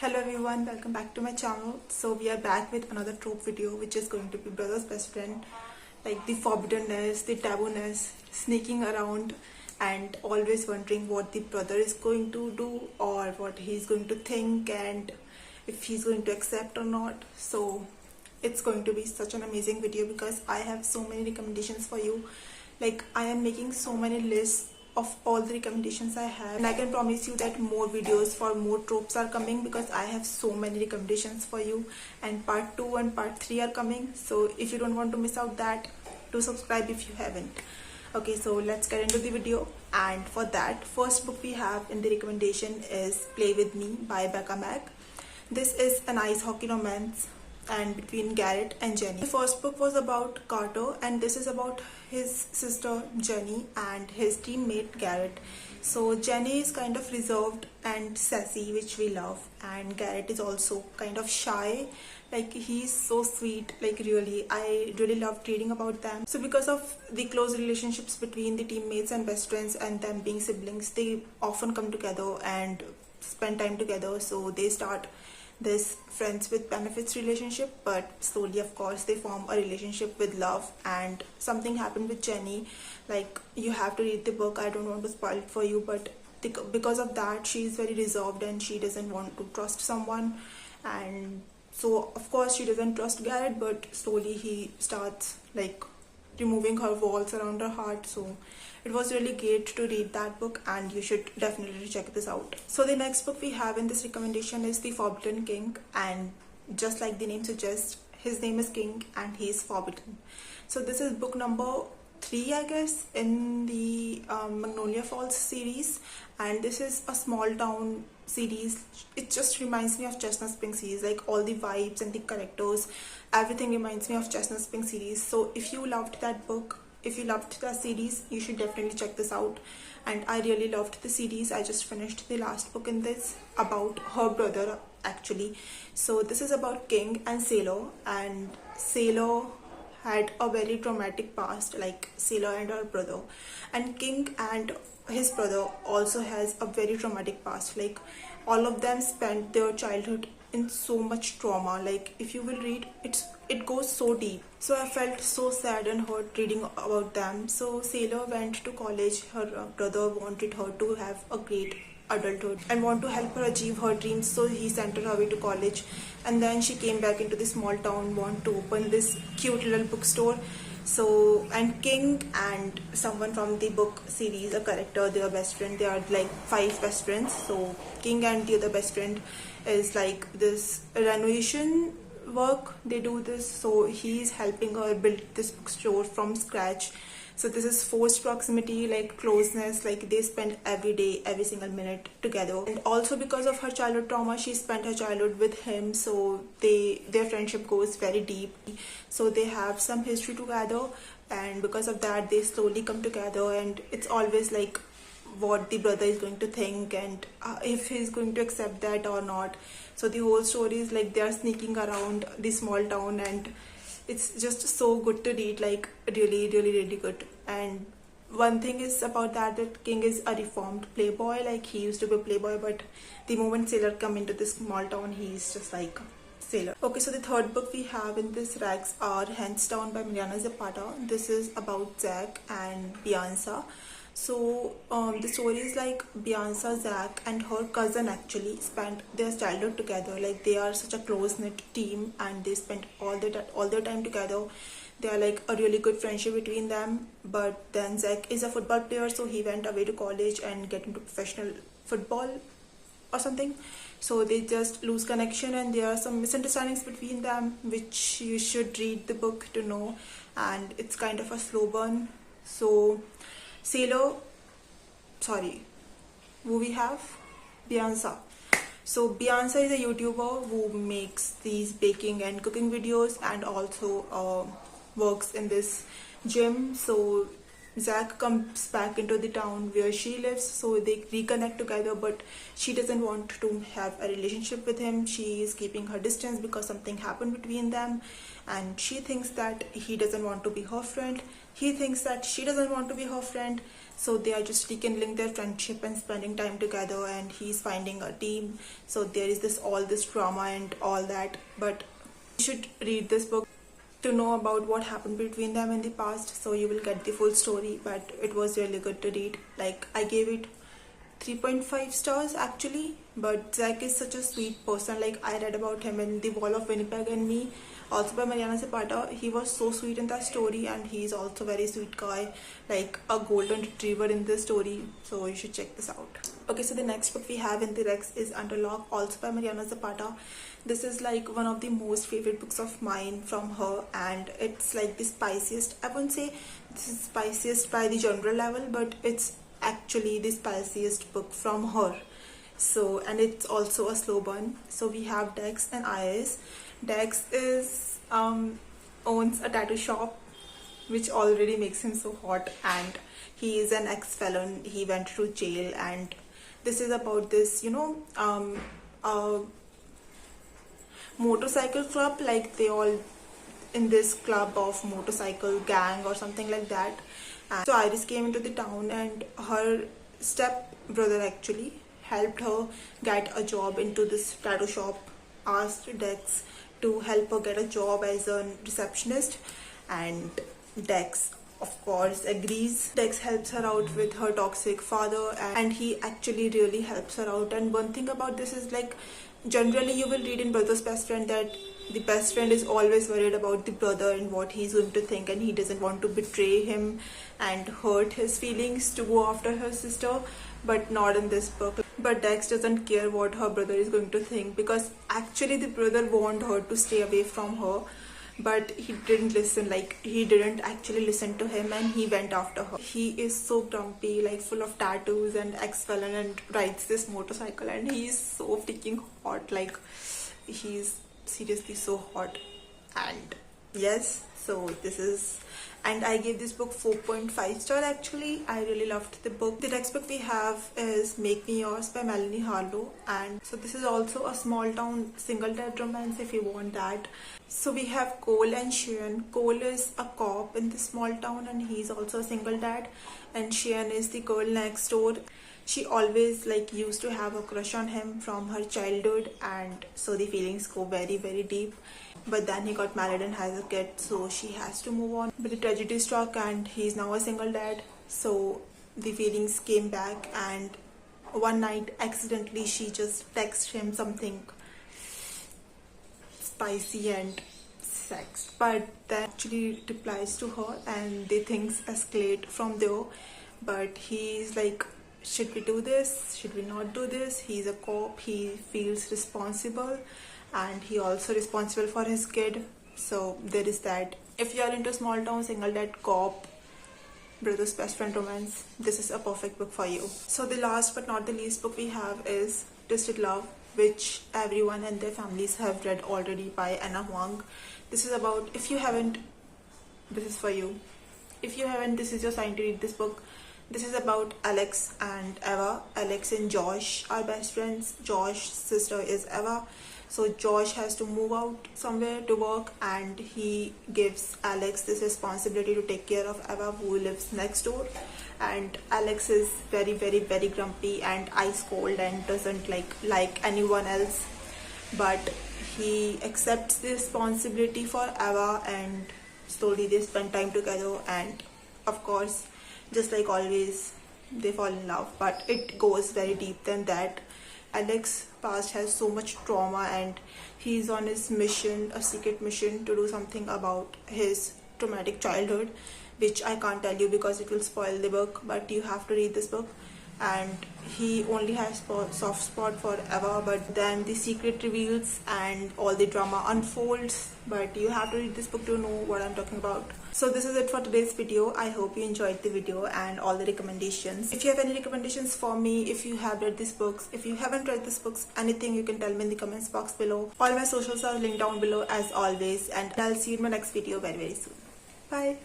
Hello everyone, welcome back to my channel. So we are back with another trope video, which is going to be brother's best friend, like the forbiddenness, the tabooness, sneaking around and always wondering what the brother is going to do or what he's going to think and if he's going to accept or not. So it's going to be such an amazing video because I have so many recommendations for you. Like I am making so many lists of all the recommendations I have, and I can promise you that more videos for more tropes are coming because I have so many recommendations for you, and part 2 and part 3 are coming. So if you don't want to miss out that, do subscribe if you haven't. Okay, so let's get into the video. And for that, first book we have in the recommendation is Play With Me by Becca Mac. This is an ice hockey romance and between Garrett and Jenny. The first book was about Carter, and this is about his sister Jenny and his teammate Garrett. So Jenny is kind of reserved and sassy, which we love, and Garrett is also kind of shy. Like he's so sweet, like really I really loved reading about them. So because of the close relationships between the teammates and best friends and them being siblings, they often come together and spend time together. So they start this friends with benefits relationship, but slowly of course they form a relationship with love. And something happened with Jenny, like you have to read the book, I don't want to spoil it for you, but because of that she is very reserved and she doesn't want to trust someone. And so of course she doesn't trust Garrett, but slowly he starts like removing her walls around her heart. So it was really great to read that book, and you should definitely check this out. So the next book we have in this recommendation is The Forbidden King, and just like the name suggests, his name is King and he is forbidden. So this is book number 3, I guess, in the Magnolia Falls series, and this is a small town series. It just reminds me of Chestnut Spring series, like all the vibes and the characters, everything reminds me of Chestnut Spring series. So if you loved that book, if you loved that series, you should definitely check this out. And I really loved the series. I just finished the last book in this about her brother actually. So this is about King and Sailor, and Sailor had a very traumatic past, like Sailor and her brother, and King and his brother also has a very traumatic past. Like all of them spent their childhood in so much trauma. Like if you will read it goes so deep. So I felt so sad and hurt reading about them. So Sailor went to college. Her brother wanted her to have a great adulthood and want to help her achieve her dreams, so he sent her away to college. And then she came back into the small town, want to open this cute little bookstore. So, and King and someone from the book series, a character, they are best friend. They are like 5 best friends. So King and the other best friend is like this renovation work, they do this. So he's helping her build this bookstore from scratch. So this is forced proximity, like closeness, like they spend every day, every single minute together. And also because of her childhood trauma, she spent her childhood with him. So their friendship goes very deep. So they have some history together, and because of that they slowly come together. And it's always like what the brother is going to think and if he's going to accept that or not. So the whole story is like they are sneaking around the small town, and it's just so good to read, like really good. And one thing is about that King is a reformed playboy. Like he used to be a playboy, but the moment Sailor come into this small town, he's just like Sailor. Okay, so the third book we have in this racks are Hands Down by Mariana Zapata. This is about Zach and Beyonce. So the story is like Beyonce, Zach and her cousin actually spent their childhood together. Like they are such a close-knit team, and they spent all their time together. They are like a really good friendship between them. But then Zach is a football player, so he went away to college and get into professional football or something. So they just lose connection, and there are some misunderstandings between them, which you should read the book to know. And it's kind of a slow burn. So who we have? Beyonce. So Beyonce is a YouTuber who makes these baking and cooking videos, and also works in this gym. So Zach comes back into the town where she lives, so they reconnect together, but she doesn't want to have a relationship with him. She is keeping her distance because something happened between them, and she thinks that he doesn't want to be her friend. He thinks that she doesn't want to be her friend. So they are just rekindling their friendship and spending time together, and he's finding a team. So there is all this drama and all that, but you should read this book to know about what happened between them in the past, so you will get the full story. But it was really good to read. Like, I gave it 3.5 stars actually. But Zack is such a sweet person. Like, I read about him in The Wall of Winnipeg and Me, also by Mariana Zapata. He was so sweet in that story, and he's also very sweet guy, like a golden retriever in this story. So you should check this out. Okay, so the next book we have in the Rex is Underlock, also by Mariana Zapata. This is like one of the most favorite books of mine from her, and it's like the spiciest. I wouldn't say this is spiciest by the genre level, but it's actually the spiciest book from her. So, and it's also a slow burn. So we have Dex and Iris. Dex is owns a tattoo shop, which already makes him so hot, and he is an ex-felon. He went to jail, and this is about this, motorcycle club. Like, they all in this club of motorcycle gang or something like that. And so Iris came into the town, and her step brother actually helped her get a job into this tattoo shop, asked Dex to help her get a job as a receptionist, and Dex of course agrees. Dex helps her out with her toxic father, and he actually really helps her out. And one thing about this is, like, generally you will read in Brother's Best Friend that the best friend is always worried about the brother and what he's going to think, and he doesn't want to betray him and hurt his feelings to go after her sister. But not in this book. But Dex doesn't care what her brother is going to think, because actually the brother warned her to stay away from her, but he didn't listen. Like, he didn't actually listen to him, and he went after her. He is so grumpy, like full of tattoos and ex-felon, and rides this motorcycle, and he is so freaking hot. Like, he's seriously so hot. And yes, so this is, and I gave this book 4.5 star actually. I really loved the book. The next book we have is Make Me Yours by Melanie Harlow, and so this is also a small town single dad romance if you want that. So we have Cole and Cheyenne. Cole is a cop in this small town, and he's also a single dad, and Cheyenne is the girl next door. She always used to have a crush on him from her childhood, and so the feelings go very, very deep. But then he got married and has a kid, so she has to move on. But the tragedy struck, and he's now a single dad, so the feelings came back. And one night, accidentally, she just texted him something spicy and sex, but then actually replies to her, and the things escalate from there. But he's like, should we do this? Should we not do this? He's a cop. He feels responsible, and he also responsible for his kid. So there is that. If you are into small town single dad cop Brother's Best Friend romance, this is a perfect book for you. So the last but not the least book we have is Twisted Love, which everyone and their families have read already, by Anna Huang. This is about, if you haven't, this is for you. If you haven't, this is your sign to read this book. This is about Alex and Eva. Alex and Josh are best friends. Josh's sister is Eva. So Josh has to move out somewhere to work, and he gives Alex this responsibility to take care of Eva, who lives next door. And Alex is very, very, very grumpy and ice cold and doesn't like anyone else. But he accepts the responsibility for Eva, and slowly they spend time together. And of course, just like always, they fall in love. But it goes very deep than that. Alex's past has so much trauma, and he's on his mission, a secret mission, to do something about his traumatic childhood, which I can't tell you because it will spoil the book, but you have to read this book. And he only has soft spot for Eva, but then the secret reveals and all the drama unfolds. But you have to read this book to know what I'm talking about. So this is it for today's video. I hope you enjoyed the video and all the recommendations. If you have any recommendations for me, if you have read these books, if you haven't read these books, anything, you can tell me in the comments box below. All my socials are linked down below as always, and I'll see you in my next video very, very soon. Bye.